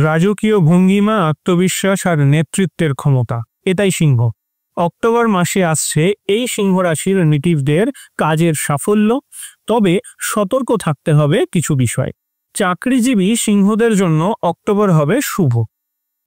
রাজকীয় ভঙ্গিমা, আত্মবিশ্বাস আর নেতৃত্বের ক্ষমতা, এটাই সিংহ। অক্টোবর মাসে আসছে এই সিংহ রাশির নেটিভদের কাজের সাফল্য। তবে সতর্ক থাকতে হবে কিছু বিষয়। চাকরিজীবী সিংহদের জন্য অক্টোবর হবে শুভ।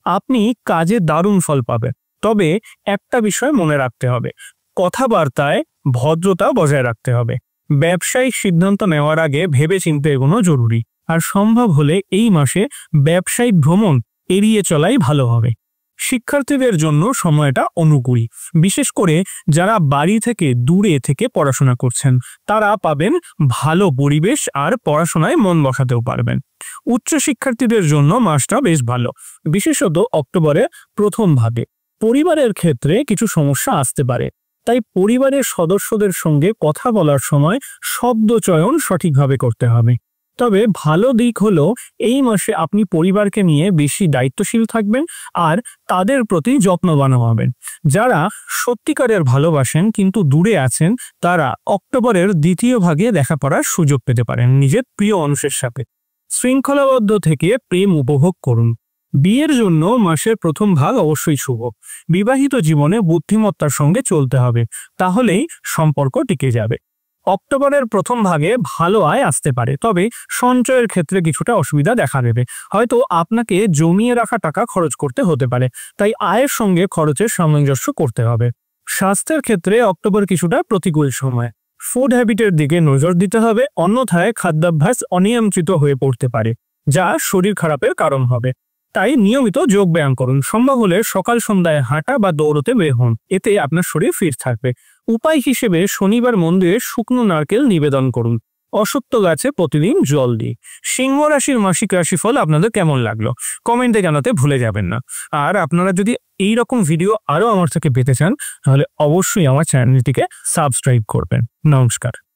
আপনি কাজে দারুণ ফল পাবেন। তবে একটা বিষয় মনে রাখতে হবে, কথাবার্তায় ভদ্রতা বজায় রাখতে হবে। ব্যবসায়িক সিদ্ধান্ত নেওয়ার আগে ভেবেচিন্তে এগোনো জরুরি। আর সম্ভব হলে এই মাসে ব্যবসায়িক ভ্রমণ এড়িয়ে চলাই ভালো হবে। শিক্ষার্থীদের জন্য সময়টা অনুকূল, বিশেষ করে যারা বাড়ি থেকে দূরে থেকে পড়াশোনা করছেন তারা পাবেন ভালো পরিবেশ আর পড়াশোনায় মন বসাতেও পারবেন। উচ্চ শিক্ষার্থীদের জন্য মাসটা বেশ ভালো, বিশেষত অক্টোবরের প্রথম ভাগে। পরিবারের ক্ষেত্রে কিছু সমস্যা আসতে পারে, তাই পরিবারের সদস্যদের সঙ্গে কথা বলার সময় শব্দ চয়ন সঠিকভাবে করতে হবে। তবে ভালো দিক হলো এই মাসে আপনি পরিবারকে নিয়ে বেশি দায়িত্বশীল থাকবেন আর তাদের প্রতি যত্নবান হবেন। যারা সত্যিকারের ভালোবাসেন কিন্তু দূরে আছেন তারা অক্টোবরের দ্বিতীয় ভাগে দেখা করার সুযোগ পেতে পারেন নিজের প্রিয় মানুষের সাথে। শৃঙ্খলাবদ্ধ থেকে প্রেম উপভোগ করুন। বিয়ের জন্য মাসের প্রথম ভাগ অবশ্যই শুভ। বিবাহিত জীবনে বুদ্ধিমত্তার সঙ্গে চলতে হবে, তাহলেই সম্পর্ক টিকে যাবে। অক্টোবরের প্রথম ভাগে ভালো আয় আসতে পারে, তবে সঞ্চয়ের ক্ষেত্রে কিছুটা অসুবিধা দেখা দেবে। হয়তো আপনাকে জমিয়ে রাখা টাকা খরচ করতে হতে পারে, তাই আয়ের সঙ্গে খরচের সামঞ্জস্য করতে হবে। স্বাস্থ্যের ক্ষেত্রে অক্টোবর কিছুটা প্রতিকূল সময়। ফুড হ্যাবিটের দিকে নজর দিতে হবে, অন্যথায় খাদ্যাভ্যাস অনিয়ন্ত্রিত হয়ে পড়তে পারে, যা শরীর খারাপের কারণ হবে। তাই নিয়মিত যোগ ব্যায়াম করুন। সম্ভব হলে সকাল সন্ধ্যায় হাঁটা বা দৌড়তে বের হন, এতে আপনার শরীর ফিট থাকবে। উপায় হিসেবে শনিবার মন্দিরে শুকনো নারকেল নিবেদন করুন। অশ্বত্থ গাছে প্রতিদিন জল দিই। সিংহ রাশির মাসিক রাশিফল আপনাদের কেমন লাগলো কমেন্টে জানাতে ভুলে যাবেন না। আর আপনারা যদি এই রকম ভিডিও আরো আমার থেকে পেতে চান তাহলে অবশ্যই আমার চ্যানেলটিকে সাবস্ক্রাইব করবেন। নমস্কার।